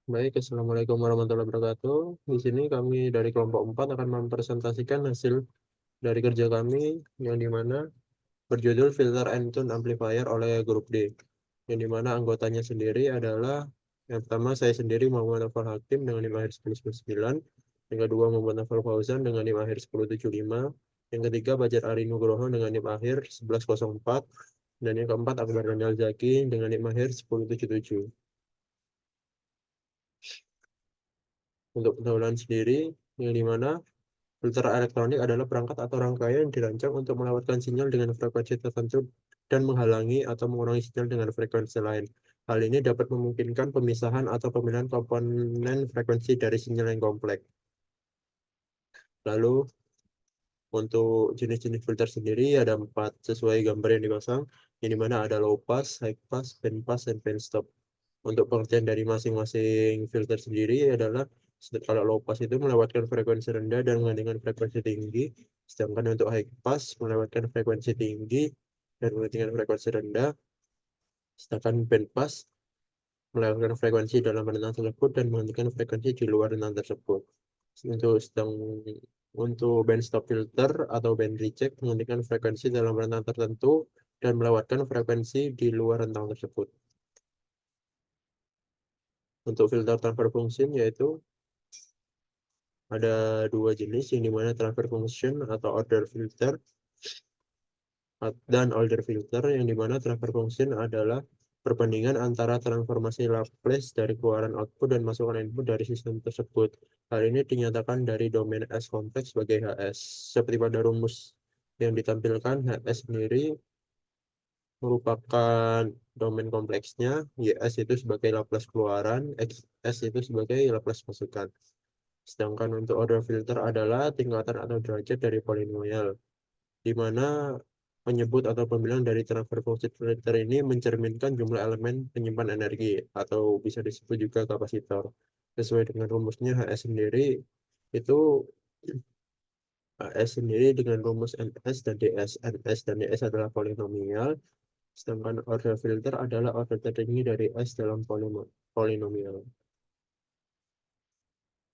Baik, Assalamualaikum warahmatullahi wabarakatuh. Di sini kami dari kelompok 4 akan mempresentasikan hasil dari kerja kami yang dimana berjudul Filter and Tune Amplifier oleh grup D. Yang dimana anggotanya sendiri adalah yang pertama saya sendiri Muhammad Nafal Hakim dengan NIM akhir 1099, yang kedua Muhammad Nafal Fauzan dengan NIM akhir 1075, yang ketiga Bajar Ari Nugroho dengan NIM akhir 1104, dan yang keempat Akbar Daniel Zaki dengan NIM akhir 1077. Untuk pendahuluan sendiri, yang dimana filter elektronik adalah perangkat atau rangkaian yang dirancang untuk melewatkan sinyal dengan frekuensi tertentu dan menghalangi atau mengurangi sinyal dengan frekuensi lain. Hal ini dapat memungkinkan pemisahan atau pemilihan komponen frekuensi dari sinyal yang kompleks. Lalu, untuk jenis-jenis filter sendiri ada 4 sesuai gambar yang dipasang, yang dimana ada low pass, high pass, band pass, dan band stop. Untuk pengertian dari masing-masing filter sendiri adalah kalau low pass itu melewatkan frekuensi rendah dan mengandalkan frekuensi tinggi, sedangkan untuk high pass melewatkan frekuensi tinggi dan mengandalkan frekuensi rendah, sedangkan band pass melewatkan frekuensi dalam rentang tersebut dan menghentikan frekuensi di luar rentang tersebut. Sedang untuk band stop filter atau band reject menghentikan frekuensi dalam rentang tertentu dan melewatkan frekuensi di luar rentang tersebut. Untuk filter transfer function yaitu ada 2 jenis, yang dimana transfer function atau order filter dan order filter, yang dimana transfer function adalah perbandingan antara transformasi Laplace dari keluaran output dan masukan input dari sistem tersebut. Hal ini dinyatakan dari domain S kompleks sebagai HS. Seperti pada rumus yang ditampilkan, HS sendiri merupakan domain kompleksnya, YS itu sebagai Laplace keluaran, XS itu sebagai Laplace masukan. Sedangkan untuk order filter adalah tingkatan atau derajat dari polinomial, di mana penyebut atau pembilang dari transfer function filter ini mencerminkan jumlah elemen penyimpan energi, atau bisa disebut juga kapasitor. Sesuai dengan rumusnya, itu HS sendiri dengan rumus NS dan DS. NS dan DS adalah polinomial, sedangkan order filter adalah order tertinggi dari S dalam polinomial.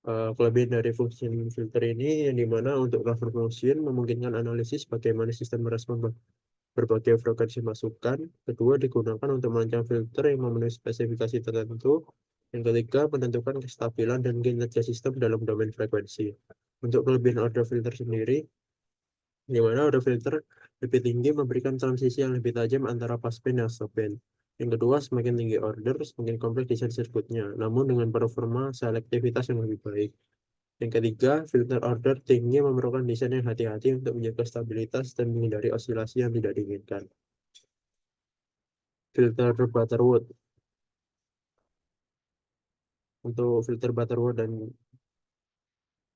Kelebihan dari fungsi filter ini yang dimana untuk transfer function memungkinkan analisis bagaimana sistem merespon berbagai frekuensi masukan. Kedua, digunakan untuk merancang filter yang memenuhi spesifikasi tertentu. Yang ketiga, menentukan kestabilan dan kinerja sistem dalam domain frekuensi. Untuk kelebihan order filter sendiri, di mana order filter lebih tinggi memberikan transisi yang lebih tajam antara passband dan stopband. Yang kedua, semakin tinggi order, semakin kompleks desain sirkuitnya, namun dengan performa selektivitas yang lebih baik. Yang ketiga, filter order tinggi memerlukan desain yang hati-hati untuk menjaga stabilitas dan menghindari osilasi yang tidak diinginkan. Filter Butterworth. Untuk filter Butterworth dan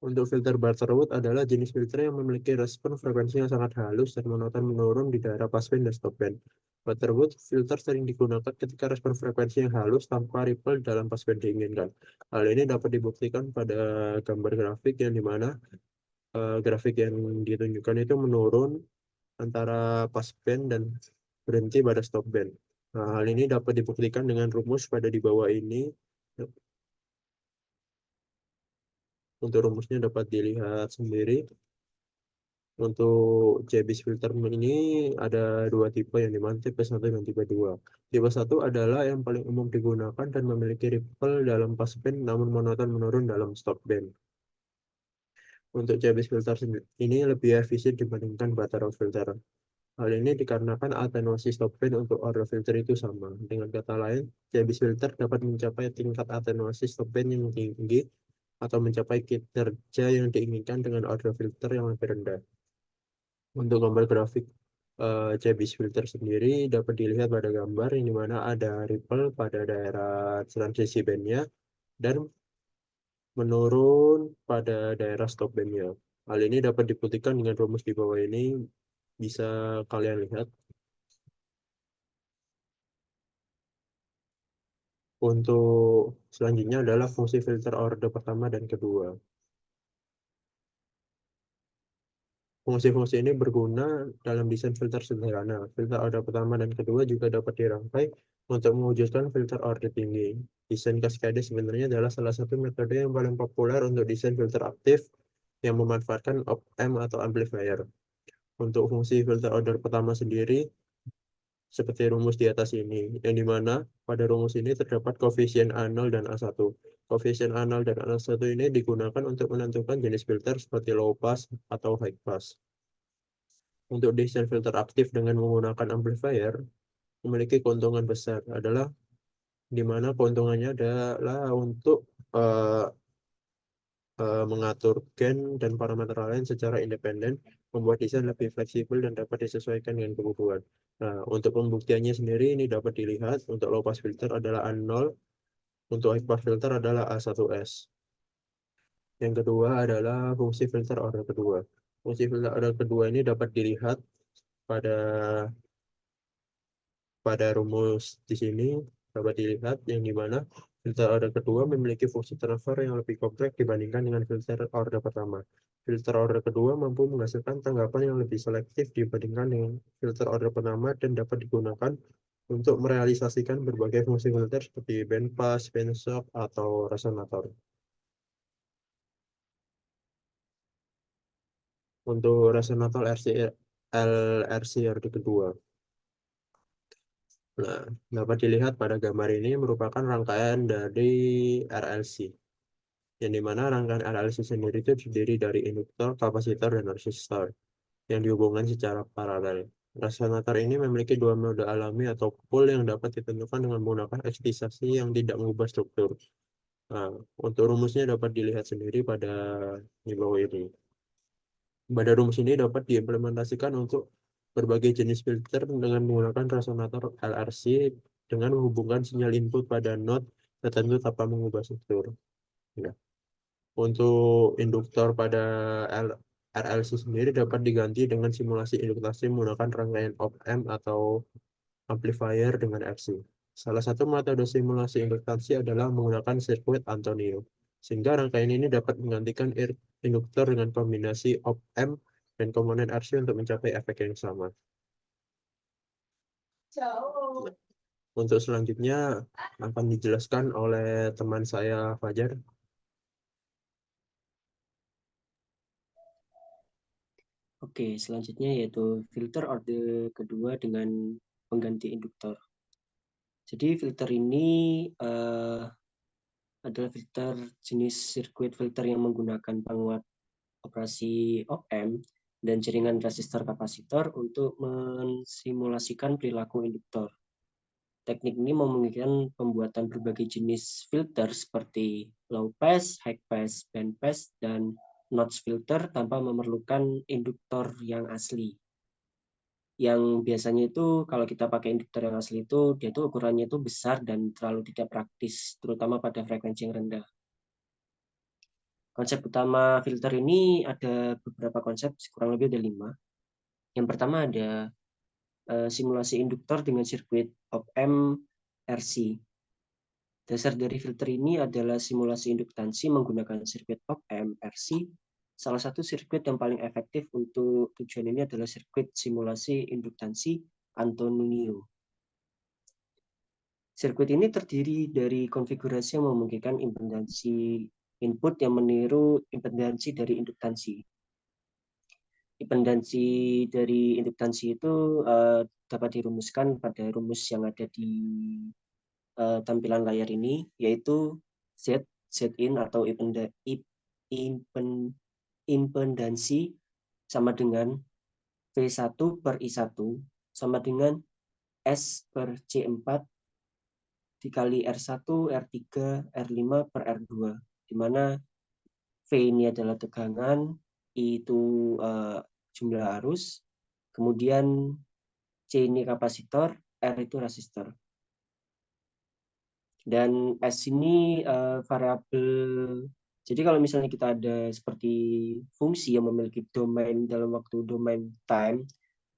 Untuk filter Butterworth adalah jenis filter yang memiliki respon frekuensi yang sangat halus dan monoton menurun di daerah passband dan stopband. Butterworth filter sering digunakan ketika respon frekuensi yang halus tanpa ripple dalam passband diinginkan. Hal ini dapat dibuktikan pada gambar grafik yang dimana grafik yang ditunjukkan itu menurun antara passband dan berhenti pada stopband. Nah, hal ini dapat dibuktikan dengan rumus pada di bawah ini. Untuk rumusnya dapat dilihat sendiri. Untuk JBIS filter ini ada 2 tipe, yang dimana tipe 1 dan tipe 2. Tipe 1 adalah yang paling umum digunakan dan memiliki ripple dalam passband namun monoton menurun dalam stopband. Untuk JBIS filter ini lebih efisien dibandingkan Butterworth filter. Hal ini dikarenakan atenuasi stopband untuk order filter itu sama. Dengan kata lain, JBIS filter dapat mencapai tingkat atenuasi stopband yang tinggi atau mencapai kinerja yang diinginkan dengan order filter yang lebih rendah. Untuk gambar grafik JBIS filter sendiri dapat dilihat pada gambar yang dimana ada ripple pada daerah transisi bandnya dan menurun pada daerah stop bandnya. Hal ini dapat dibuktikan dengan rumus di bawah ini, bisa kalian lihat. Untuk selanjutnya adalah fungsi filter order pertama dan kedua. Fungsi-fungsi ini berguna dalam desain filter sederhana. Filter order pertama dan kedua juga dapat dirangkai untuk mewujudkan filter order tinggi. Desain Cascade sebenarnya adalah salah satu metode yang paling populer untuk desain filter aktif yang memanfaatkan op-amp atau amplifier. Untuk fungsi filter order pertama sendiri, seperti rumus di atas ini, yang dimana pada rumus ini terdapat koefisien A0 dan A1. Koefisien A0 dan A1 ini digunakan untuk menentukan jenis filter seperti low pass atau high pass. Untuk desain filter aktif dengan menggunakan amplifier memiliki keuntungan besar adalah di mana keuntungannya adalah untuk eh, mengatur gain dan parameter lain secara independen, membuat desain lebih fleksibel dan dapat disesuaikan dengan kebutuhan. Nah, untuk pembuktiannya sendiri ini dapat dilihat untuk low pass filter adalah A0, untuk high pass filter adalah A1S. Yang kedua adalah fungsi filter order kedua. Fungsi filter order kedua ini dapat dilihat pada pada rumus di sini dapat dilihat yang dimana filter order kedua memiliki fungsi transfer yang lebih kompleks dibandingkan dengan filter order pertama. Filter order kedua mampu menghasilkan tanggapan yang lebih selektif dibandingkan dengan filter order pertama dan dapat digunakan untuk merealisasikan berbagai fungsi filter seperti bandpass, bandsstop, atau resonator. Untuk resonator LRCRD kedua. Nah, dapat dilihat pada gambar ini merupakan rangkaian dari RLC, yang dimana rangkaian RLC sendiri itu terdiri dari induktor, kapasitor, dan resistor yang dihubungkan secara paralel. Resonator ini memiliki dua mode alami atau pole yang dapat ditentukan dengan menggunakan eksisasi yang tidak mengubah struktur. Nah, untuk rumusnya dapat dilihat sendiri pada di bawah ini. Pada rumus ini dapat diimplementasikan untuk berbagai jenis filter dengan menggunakan resonator LRC dengan menghubungkan sinyal input pada node tertentu tanpa mengubah struktur. Ya. Untuk induktor pada RLC sendiri dapat diganti dengan simulasi induktasi menggunakan rangkaian op-amp atau amplifier dengan FC. Salah satu metode simulasi induktasi adalah menggunakan sirkuit Antonio, sehingga rangkaian ini dapat menggantikan induktor dengan kombinasi op-amp dan komponen RC untuk mencapai efek yang sama. Untuk selanjutnya akan dijelaskan oleh teman saya Fajar. Oke, selanjutnya yaitu filter orde kedua dengan pengganti induktor. Jadi filter ini adalah filter jenis sirkuit filter yang menggunakan penguat operasi op-amp dan jaringan resistor kapasitor untuk mensimulasikan perilaku induktor. Teknik ini memungkinkan pembuatan berbagai jenis filter seperti low pass, high pass, band pass, dan notch filter tanpa memerlukan induktor yang asli. Yang biasanya itu kalau kita pakai induktor yang asli itu dia tuh ukurannya itu besar dan terlalu tidak praktis, terutama pada frekuensi yang rendah. Konsep utama filter ini ada beberapa konsep, kurang lebih ada 5. Yang pertama ada simulasi induktor dengan sirkuit op-amp RC. Dasar dari filter ini adalah simulasi induktansi menggunakan sirkuit op-amp RC. Salah satu sirkuit yang paling efektif untuk tujuan ini adalah sirkuit simulasi induktansi Antonio. Sirkuit ini terdiri dari konfigurasi yang memungkinkan impedansi input yang meniru impedansi dari induktansi. Impedansi dari induktansi itu dapat dirumuskan pada rumus yang ada di tampilan layar ini, yaitu Zin atau impedansi sama dengan V1 per I1 sama dengan S per C4 dikali R1, R3, R5 per R2, di mana V ini adalah tegangan, I itu jumlah arus, kemudian C ini kapasitor, R itu resistor. Dan S ini variabel. Jadi kalau misalnya kita ada seperti fungsi yang memiliki domain dalam waktu domain time,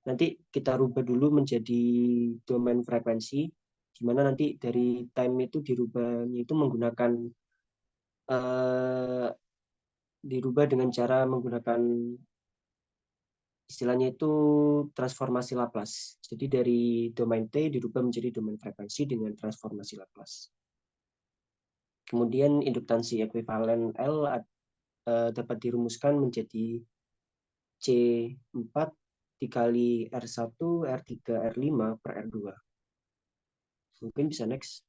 nanti kita rubah dulu menjadi domain frekuensi, di mana nanti dari time itu dirubahnya itu menggunakan dirubah dengan cara menggunakan istilahnya itu transformasi Laplace. Jadi dari domain T dirubah menjadi domain frekuensi dengan transformasi Laplace. Kemudian induktansi ekuivalen L dapat dirumuskan menjadi C4 dikali R1, R3, R5 per R2. Mungkin bisa next.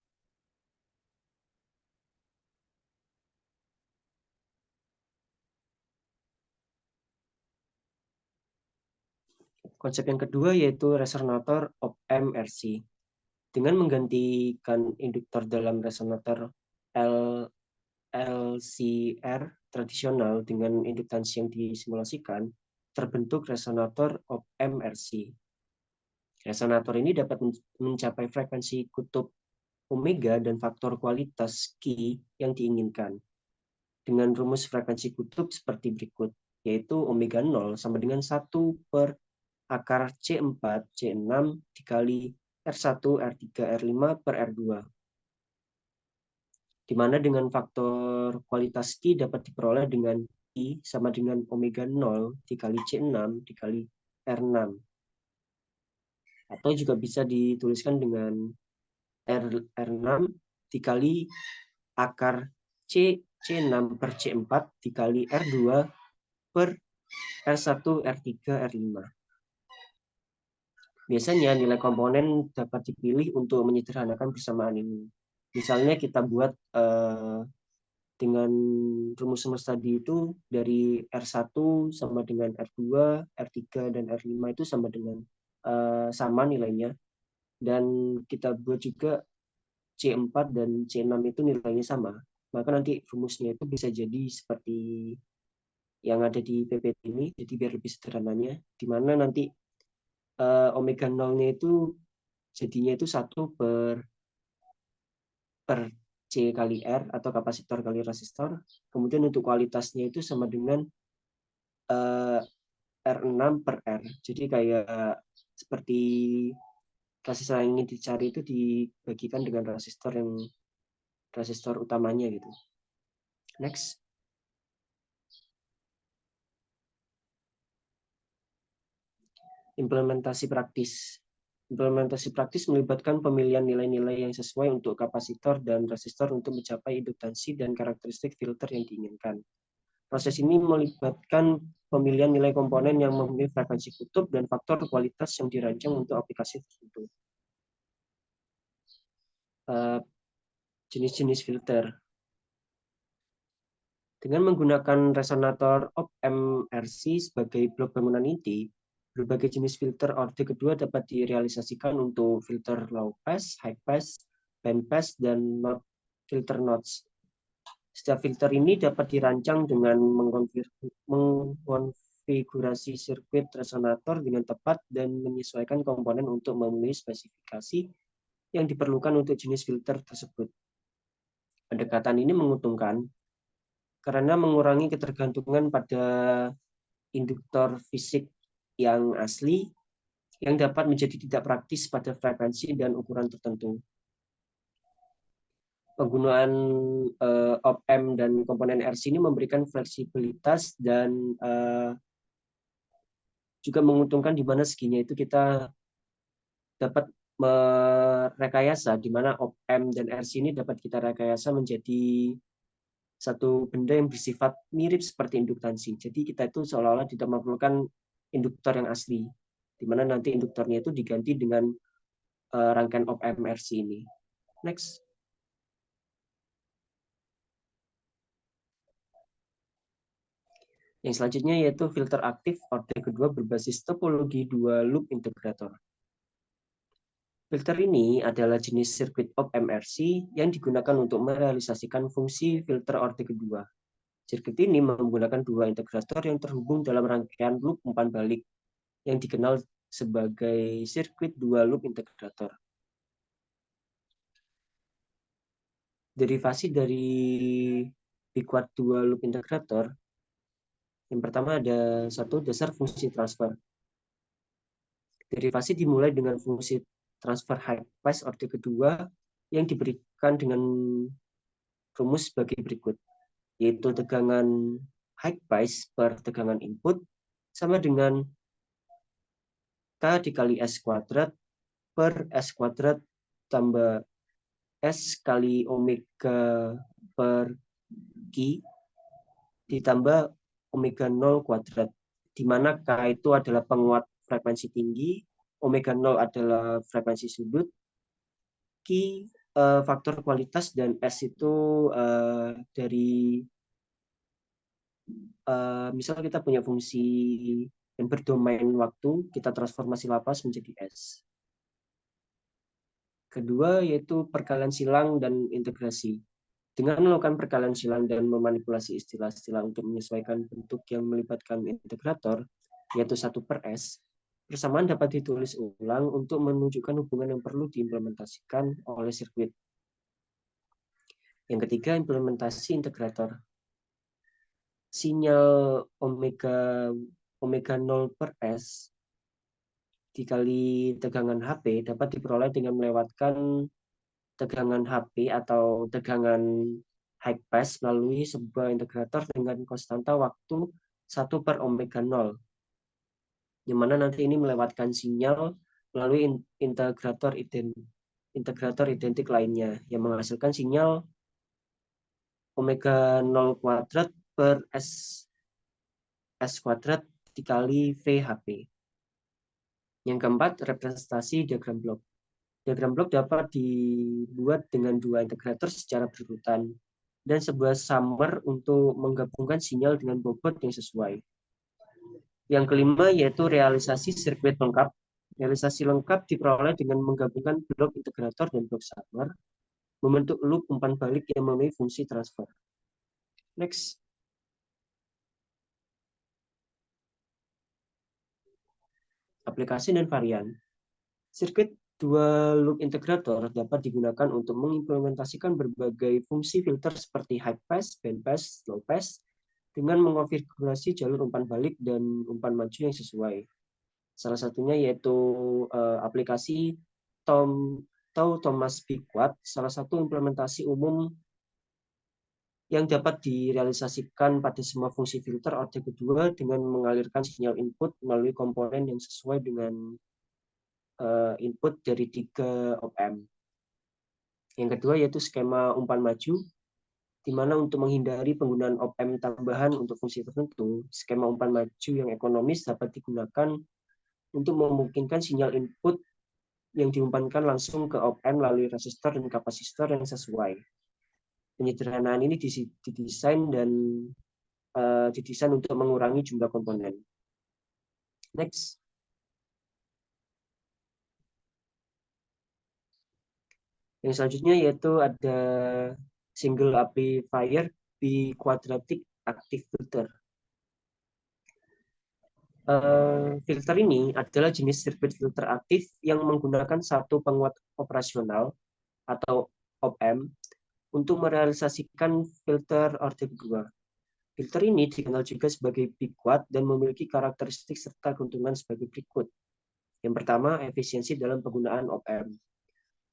Konsep yang kedua yaitu resonator op-amp RC. Dengan menggantikan induktor dalam resonator LCR tradisional dengan induktansi yang disimulasikan, terbentuk resonator op-amp RC. Resonator ini dapat mencapai frekuensi kutub omega dan faktor kualitas Q yang diinginkan. Dengan rumus frekuensi kutub seperti berikut, yaitu omega 0 sama dengan 1 per akar C4, C6 dikali R1, R3, R5 per R2. Di mana dengan faktor kualitas Q dapat diperoleh dengan I sama dengan omega 0 dikali C6 dikali R6. Atau juga bisa dituliskan dengan R6 dikali akar C6 per C4 dikali R2 per R1, R3, R5. Biasanya nilai komponen dapat dipilih untuk menyederhanakan persamaan ini. Misalnya kita buat dengan rumus tadi itu dari R1 sama dengan R2, R3, dan R5 itu sama dengan sama nilainya. Dan kita buat juga C4 dan C6 itu nilainya sama. Maka nanti rumusnya itu bisa jadi seperti yang ada di PPT ini, jadi biar lebih sederhananya, di mana nanti omega 0-nya itu jadinya itu 1 per C kali R atau kapasitor kali resistor. Kemudian untuk kualitasnya itu sama dengan R6 per R. Jadi kayak seperti resistor yang ingin dicari itu dibagikan dengan resistor utamanya gitu. Next. Implementasi praktis. Implementasi praktis melibatkan pemilihan nilai-nilai yang sesuai untuk kapasitor dan resistor untuk mencapai induktansi dan karakteristik filter yang diinginkan. Proses ini melibatkan pemilihan nilai komponen yang memiliki frekuensi kutub dan faktor kualitas yang dirancang untuk aplikasi tertentu. Jenis-jenis filter. Dengan menggunakan resonator op-amp RC sebagai blok bangunan inti, berbagai jenis filter orde kedua dapat direalisasikan untuk filter low pass, high pass, band pass, dan filter notch. Setiap filter ini dapat dirancang dengan mengkonfigurasi sirkuit resonator dengan tepat dan menyesuaikan komponen untuk memenuhi spesifikasi yang diperlukan untuk jenis filter tersebut. Pendekatan ini menguntungkan karena mengurangi ketergantungan pada induktor fisik yang asli yang dapat menjadi tidak praktis pada frekuensi dan ukuran tertentu. Penggunaan op-amp dan komponen RC ini memberikan fleksibilitas dan juga menguntungkan di mana seginya itu kita dapat merekayasa, di mana op-amp dan RC ini dapat kita rekayasa menjadi satu benda yang bersifat mirip seperti induktansi. Jadi kita itu seolah-olah tidak memerlukan induktor yang asli, di mana nanti induktornya itu diganti dengan rangkaian op-amp RC ini. Next. Yang selanjutnya yaitu filter aktif orde kedua berbasis topologi dua loop integrator. Filter ini adalah jenis sirkuit op-amp RC yang digunakan untuk merealisasikan fungsi filter orde kedua. Sirkuit ini menggunakan dua integrator yang terhubung dalam rangkaian loop umpan balik yang dikenal sebagai sirkuit dua loop integrator. Derivasi dari Biquat dua loop integrator, yang pertama ada satu dasar fungsi transfer. Derivasi dimulai dengan fungsi transfer high pass orde kedua yang diberikan dengan rumus sebagai berikut, yaitu tegangan high pass per tegangan input sama dengan K dikali S kuadrat per S kuadrat tambah S kali omega per Q ditambah omega 0 kuadrat, di mana K itu adalah penguat frekuensi tinggi, omega 0 adalah frekuensi sudut, Q faktor kualitas, dan S itu dari misal kita punya fungsi yang berdomain waktu, kita transformasi lapas menjadi S. Kedua yaitu perkalian silang dan integrasi. Dengan melakukan perkalian silang dan memanipulasi istilah-istilah untuk menyesuaikan bentuk yang melibatkan integrator, yaitu 1 per S, persamaan dapat ditulis ulang untuk menunjukkan hubungan yang perlu diimplementasikan oleh sirkuit. Yang ketiga, implementasi integrator. Sinyal omega 0 per S dikali tegangan HP dapat diperoleh dengan melewatkan tegangan HP atau tegangan high pass melalui sebuah integrator dengan konstanta waktu 1 per omega 0, yang mana nanti ini melewatkan sinyal melalui integrator identik lainnya yang menghasilkan sinyal omega 0 kuadrat per S kuadrat dikali VHP. Yang keempat, representasi diagram blok. Diagram blok dapat dibuat dengan dua integrator secara berurutan dan sebuah summer untuk menggabungkan sinyal dengan bobot yang sesuai. Yang kelima yaitu realisasi sirkuit lengkap. Realisasi lengkap diperoleh dengan menggabungkan blok integrator dan blok summer, membentuk loop umpan balik yang memenuhi fungsi transfer. Next. Aplikasi dan varian. Sirkuit dua loop integrator dapat digunakan untuk mengimplementasikan berbagai fungsi filter seperti high pass, band pass, low pass dengan mengonfigurasi jalur umpan balik dan umpan maju yang sesuai. Salah satunya yaitu aplikasi Thomas Bigquad, salah satu implementasi umum yang dapat direalisasikan pada semua fungsi filter orde kedua dengan mengalirkan sinyal input melalui komponen yang sesuai dengan input dari 3 op-amp. Yang kedua yaitu skema umpan maju, di mana untuk menghindari penggunaan op-amp tambahan untuk fungsi tertentu, skema umpan maju yang ekonomis dapat digunakan untuk memungkinkan sinyal input yang diumpankan langsung ke op-amp melalui resistor dan kapasitor yang sesuai. Penyederhanaan ini didesain untuk mengurangi jumlah komponen. Next. Yang selanjutnya yaitu ada single amplifier biquadratic active filter. Filter ini adalah jenis sirkuit filter aktif yang menggunakan satu penguat operasional atau op-amp untuk merealisasikan filter orde kedua. Filter ini dikenal juga sebagai biquad dan memiliki karakteristik serta keuntungan sebagai berikut. Yang pertama, efisiensi dalam penggunaan op-amp.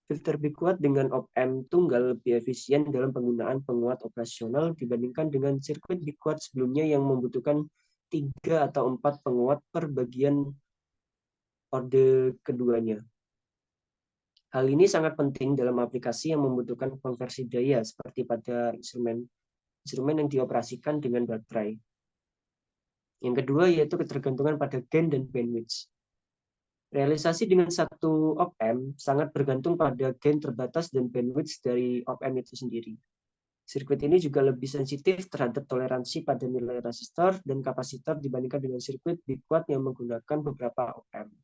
Filter biquad dengan op-amp tunggal lebih efisien dalam penggunaan penguat operasional dibandingkan dengan sirkuit biquad sebelumnya yang membutuhkan 3 atau 4 penguat per bagian orde keduanya. Hal ini sangat penting dalam aplikasi yang membutuhkan konversi daya seperti pada instrumen yang dioperasikan dengan baterai. Yang kedua yaitu ketergantungan pada gain dan bandwidth. Realisasi dengan satu op-amp sangat bergantung pada gain terbatas dan bandwidth dari op-amp itu sendiri. Sirkuit ini juga lebih sensitif terhadap toleransi pada nilai resistor dan kapasitor dibandingkan dengan sirkuit biquad yang menggunakan beberapa op-amp.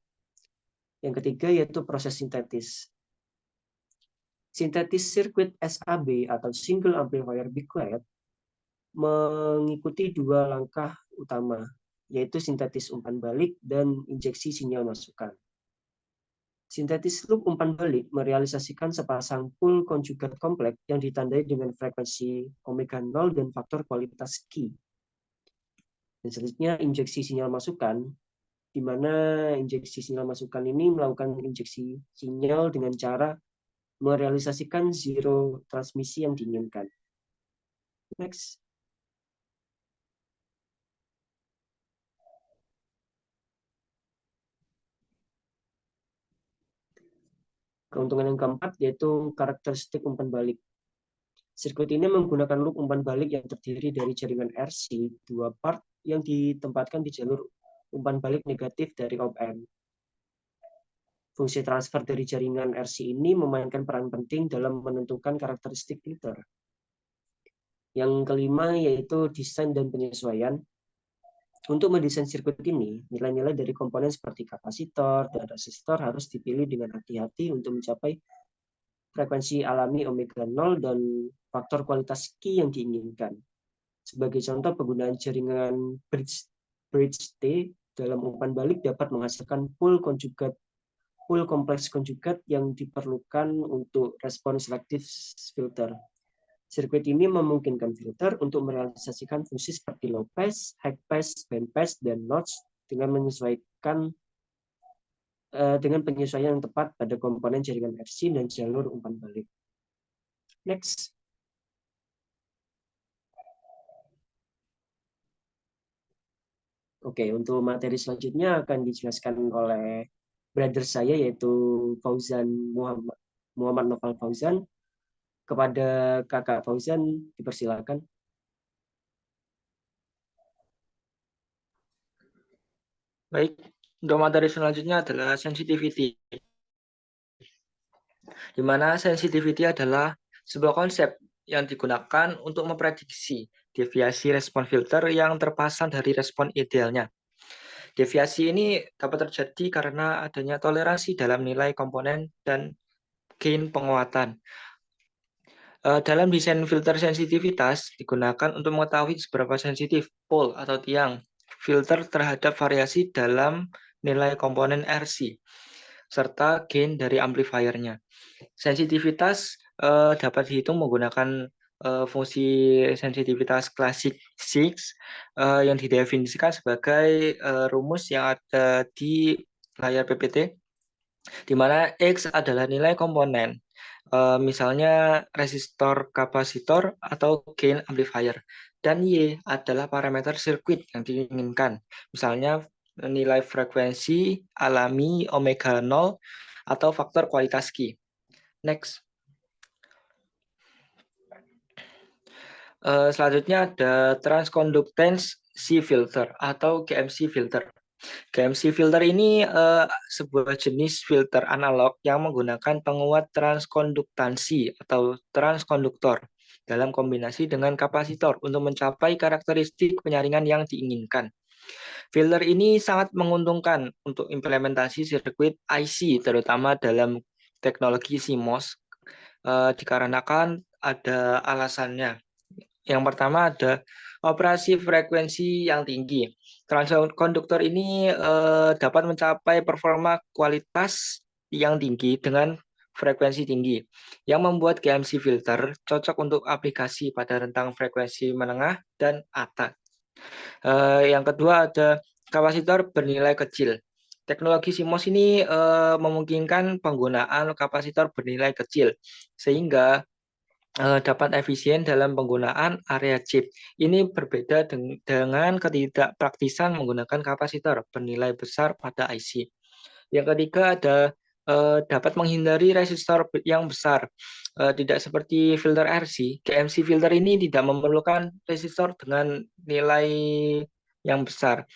Yang ketiga yaitu proses sintetis. Sintetis sirkuit SAB atau single amplifier biquad mengikuti dua langkah utama, yaitu sintetis umpan balik dan injeksi sinyal masukan. Sintetis loop umpan balik merealisasikan sepasang pool konjugat kompleks yang ditandai dengan frekuensi omega 0 dan faktor kualitas Q. Dan selanjutnya injeksi sinyal masukan, di mana injeksi sinyal masukan ini melakukan injeksi sinyal dengan cara merealisasikan zero transmisi yang diinginkan. Next. Keuntungan yang keempat yaitu karakteristik umpan balik. Sirkuit ini menggunakan loop umpan balik yang terdiri dari jaringan RC, dua part yang ditempatkan di jalur umpan balik negatif dari op-amp. Fungsi transfer dari jaringan RC ini memainkan peran penting dalam menentukan karakteristik filter. Yang kelima yaitu desain dan penyesuaian. Untuk mendesain sirkuit ini, nilai-nilai dari komponen seperti kapasitor dan resistor harus dipilih dengan hati-hati untuk mencapai frekuensi alami omega 0 dan faktor kualitas Q yang diinginkan. Sebagai contoh, penggunaan jaringan bridge T dalam umpan balik dapat menghasilkan pool kompleks konjugat yang diperlukan untuk respon selektif filter. Sirkuit ini memungkinkan filter untuk merealisasikan fungsi seperti low pass, high pass, band pass, dan notch dengan penyesuaian yang tepat pada komponen jaringan RC dan jalur umpan balik. Next. Oke, untuk materi selanjutnya akan dijelaskan oleh brother saya yaitu Muhammad Noval Fauzan. Kepada Kakak Fauzan, dipersilakan. Baik, untuk materi selanjutnya adalah sensitivity, di mana sensitivity adalah sebuah konsep yang digunakan untuk memprediksi deviasi respon filter yang terpasang dari respon idealnya. Deviasi ini dapat terjadi karena adanya toleransi dalam nilai komponen dan gain penguatan. Dalam desain filter sensitivitas digunakan untuk mengetahui seberapa sensitif pole atau tiang filter terhadap variasi dalam nilai komponen RC serta gain dari amplifiernya. Sensitivitas dapat dihitung menggunakan fungsi sensitivitas klasik 6 yang didefinisikan sebagai rumus yang ada di layar PPT, di mana X adalah nilai komponen, misalnya resistor, kapasitor, atau gain amplifier, dan Y adalah parameter sirkuit yang diinginkan, misalnya nilai frekuensi alami omega 0 atau faktor kualitas Q. Next. Selanjutnya ada transconductance C filter atau GMC filter. GMC filter ini sebuah jenis filter analog yang menggunakan penguat transkonduktansi atau transkonduktor dalam kombinasi dengan kapasitor untuk mencapai karakteristik penyaringan yang diinginkan. Filter ini sangat menguntungkan untuk implementasi sirkuit IC, terutama dalam teknologi CMOS, dikarenakan ada alasannya. Yang pertama ada operasi frekuensi yang tinggi. Transkonduktor ini dapat mencapai performa kualitas yang tinggi dengan frekuensi tinggi, yang membuat GMC filter cocok untuk aplikasi pada rentang frekuensi menengah dan atas. Yang kedua ada kapasitor bernilai kecil. Teknologi CMOS ini memungkinkan penggunaan kapasitor bernilai kecil, sehingga dapat efisien dalam penggunaan area chip. Ini berbeda dengan ketidakpraktisan menggunakan kapasitor bernilai besar pada IC. Yang ketiga ada dapat menghindari resistor yang besar. Tidak seperti filter RC, GMC filter ini tidak memerlukan resistor dengan nilai yang besar,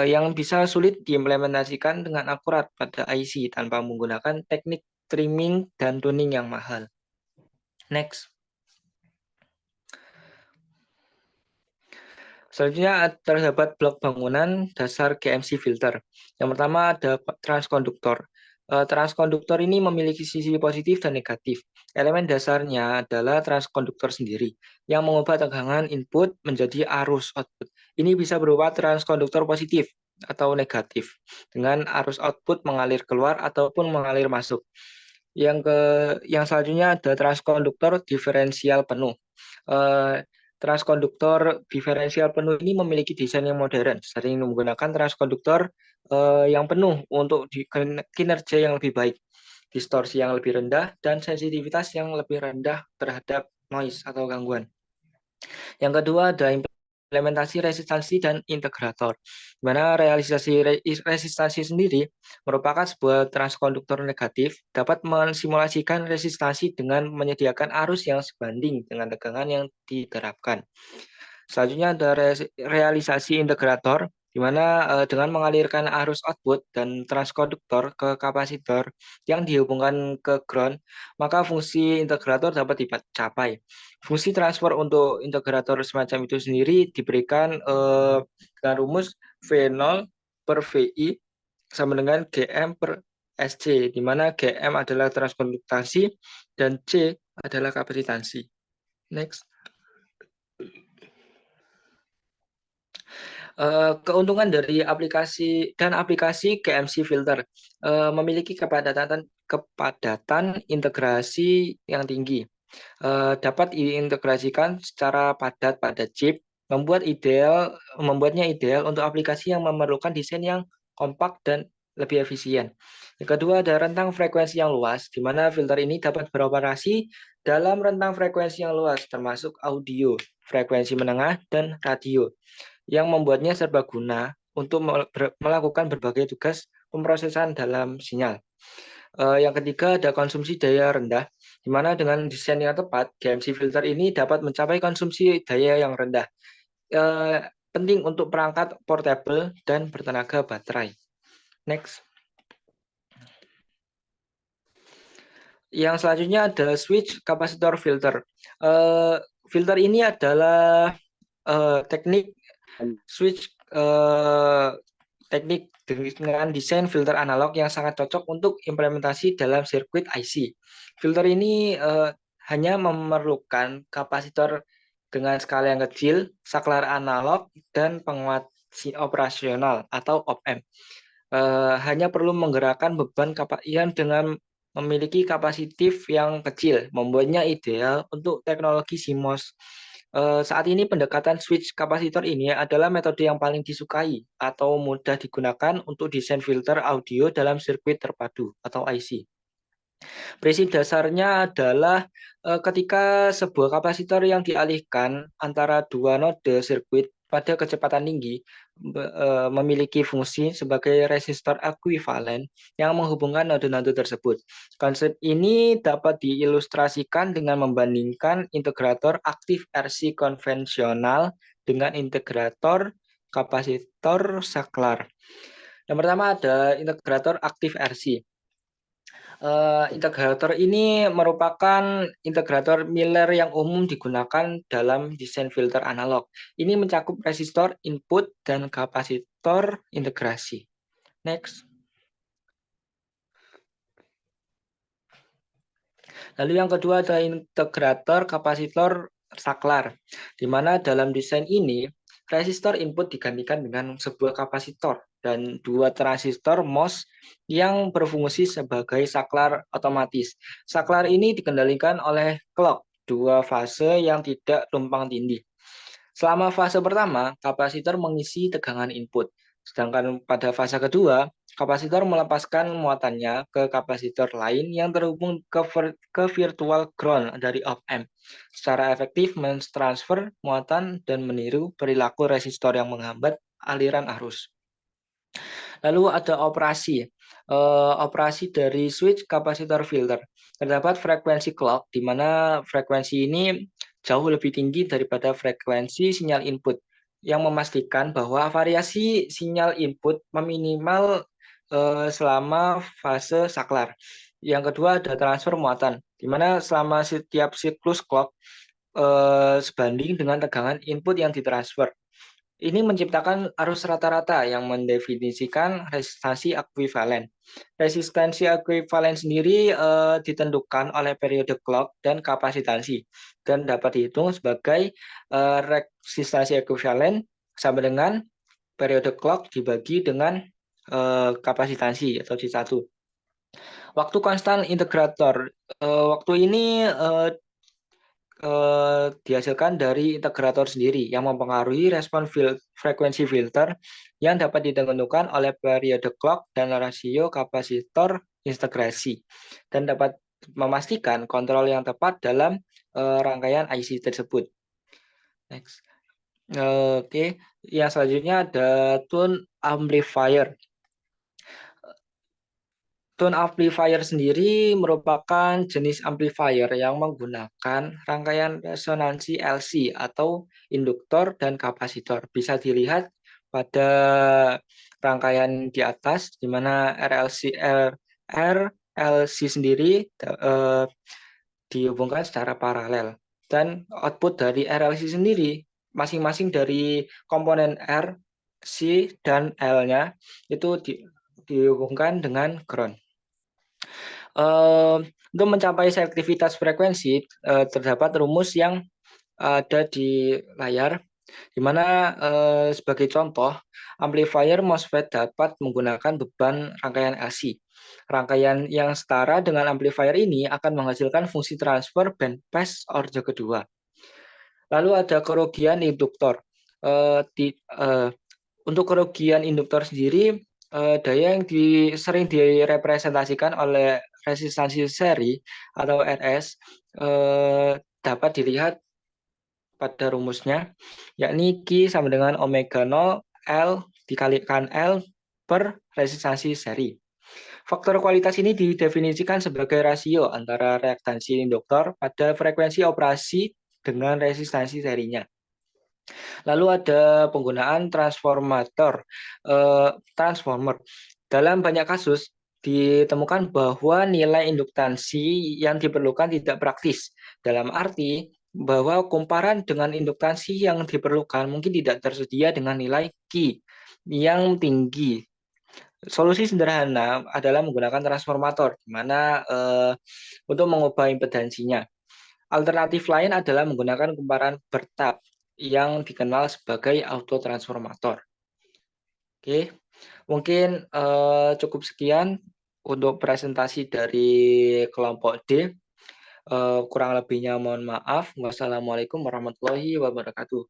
yang bisa sulit diimplementasikan dengan akurat pada IC tanpa menggunakan teknik trimming dan tuning yang mahal. Next. Selanjutnya terdapat blok bangunan dasar GMC filter. Yang pertama ada transkonduktor. Transkonduktor ini memiliki sisi positif dan negatif. Elemen dasarnya adalah transkonduktor sendiri, yang mengubah tegangan input menjadi arus output. Ini bisa berupa transkonduktor positif atau negatif, dengan arus output mengalir keluar ataupun mengalir masuk. Yang selanjutnya ada transkonduktor diferensial penuh. Transkonduktor diferensial penuh ini memiliki desain yang modern, sering menggunakan transkonduktor yang penuh untuk kinerja yang lebih baik, distorsi yang lebih rendah, dan sensitivitas yang lebih rendah terhadap noise atau gangguan. Yang kedua ada implementasi resistansi dan integrator. Di mana resistansi sendiri merupakan sebuah transkonduktor negatif dapat mensimulasikan resistansi dengan menyediakan arus yang sebanding dengan tegangan yang diterapkan. Selanjutnya ada realisasi integrator, di mana dengan mengalirkan arus output dan transkonduktor ke kapasitor yang dihubungkan ke ground, maka fungsi integrator dapat dicapai. Fungsi transfer untuk integrator semacam itu sendiri diberikan dengan rumus V0 per VI sama dengan GM per SC, di mana GM adalah transkonduktasi dan C adalah kapasitansi. Next. Keuntungan dari aplikasi KMC filter memiliki kepadatan integrasi yang tinggi. Dapat diintegrasikan secara padat pada chip, membuatnya ideal untuk aplikasi yang memerlukan desain yang kompak dan lebih efisien. Yang kedua ada rentang frekuensi yang luas, di mana filter ini dapat beroperasi dalam rentang frekuensi yang luas, termasuk audio, frekuensi menengah, dan radio, yang membuatnya serbaguna untuk melakukan berbagai tugas pemrosesan dalam sinyal. Yang ketiga ada konsumsi daya rendah, di mana dengan desain yang tepat, KMC filter ini dapat mencapai konsumsi daya yang rendah. Penting untuk perangkat portable dan bertenaga baterai. Next. Yang selanjutnya ada switch kapasitor filter. Filter ini adalah teknik switch teknik dengan desain filter analog yang sangat cocok untuk implementasi dalam sirkuit IC. Filter ini hanya memerlukan kapasitor dengan skala yang kecil, saklar analog, dan penguat operasional atau op-amp. Hanya perlu menggerakkan beban yang dengan memiliki kapasitif yang kecil, membuatnya ideal untuk teknologi CMOS. Saat ini pendekatan switch kapasitor ini adalah metode yang paling disukai atau mudah digunakan untuk desain filter audio dalam sirkuit terpadu atau IC. Prinsip dasarnya adalah ketika sebuah kapasitor yang dialihkan antara dua node sirkuit pada kecepatan tinggi memiliki fungsi sebagai resistor ekuivalen yang menghubungkan node-node tersebut. Konsep ini dapat diilustrasikan dengan membandingkan integrator aktif RC konvensional dengan integrator kapasitor saklar. Yang pertama ada integrator aktif RC. Integrator ini merupakan integrator Miller yang umum digunakan dalam desain filter analog. Ini mencakup resistor input dan kapasitor integrasi. Next. Lalu yang kedua ada integrator kapasitor saklar, di mana dalam desain ini resistor input digantikan dengan sebuah kapasitor dan dua transistor MOS yang berfungsi sebagai saklar otomatis. Saklar ini dikendalikan oleh clock, dua fase yang tidak tumpang tindih. Selama fase pertama, kapasitor mengisi tegangan input. Sedangkan pada fase kedua, kapasitor melepaskan muatannya ke kapasitor lain yang terhubung ke virtual ground dari op-amp. Secara efektif mentransfer muatan dan meniru perilaku resistor yang menghambat aliran arus. Lalu ada operasi. Operasi dari switch kapasitor filter. Terdapat frekuensi clock, di mana frekuensi ini jauh lebih tinggi daripada frekuensi sinyal input, yang memastikan bahwa variasi sinyal input meminimal selama fase saklar. Yang kedua ada transfer muatan, di mana selama setiap siklus clock sebanding dengan tegangan input yang ditransfer. Ini menciptakan arus rata-rata yang mendefinisikan resistansi ekuivalen. Resistansi ekuivalen sendiri ditentukan oleh periode clock dan kapasitansi dan dapat dihitung sebagai resistansi ekuivalen sama dengan periode clock dibagi dengan kapasitansi atau C1. Waktu konstan integrator. Waktu ini dihasilkan dari integrator sendiri yang mempengaruhi respon frekuensi filter yang dapat ditentukan oleh periode clock dan rasio kapasitor integrasi dan dapat memastikan kontrol yang tepat dalam rangkaian IC tersebut. Next. Oke, yang selanjutnya ada tune amplifier. Tone amplifier sendiri merupakan jenis amplifier yang menggunakan rangkaian resonansi LC atau induktor dan kapasitor. Bisa dilihat pada rangkaian di atas, di mana RLC sendiri dihubungkan secara paralel. Dan output dari RLC sendiri, masing-masing dari komponen R, C, dan L-nya itu dihubungkan dengan ground. Untuk mencapai selektivitas frekuensi, terdapat rumus yang ada di layar, di mana sebagai contoh, amplifier MOSFET dapat menggunakan beban rangkaian LC. Rangkaian yang setara dengan amplifier ini akan menghasilkan fungsi transfer bandpass orde kedua. Lalu ada kerugian induktor. Untuk kerugian induktor sendiri, daya yang sering direpresentasikan oleh resistansi seri atau RS dapat dilihat pada rumusnya, yakni Q sama dengan omega 0 L dikalikan L per resistansi seri. Faktor kualitas ini didefinisikan sebagai rasio antara reaktansi induktor pada frekuensi operasi dengan resistansi serinya. Lalu ada penggunaan transformer. Dalam banyak kasus ditemukan bahwa nilai induktansi yang diperlukan tidak praktis. Dalam arti bahwa kumparan dengan induktansi yang diperlukan mungkin tidak tersedia dengan nilai Q yang tinggi. Solusi sederhana adalah menggunakan transformator, di mana untuk mengubah impedansinya. Alternatif lain adalah menggunakan kumparan bertap yang dikenal sebagai autotransformator. Oke, mungkin cukup sekian untuk presentasi dari kelompok D. Kurang lebihnya mohon maaf. Wassalamualaikum warahmatullahi wabarakatuh.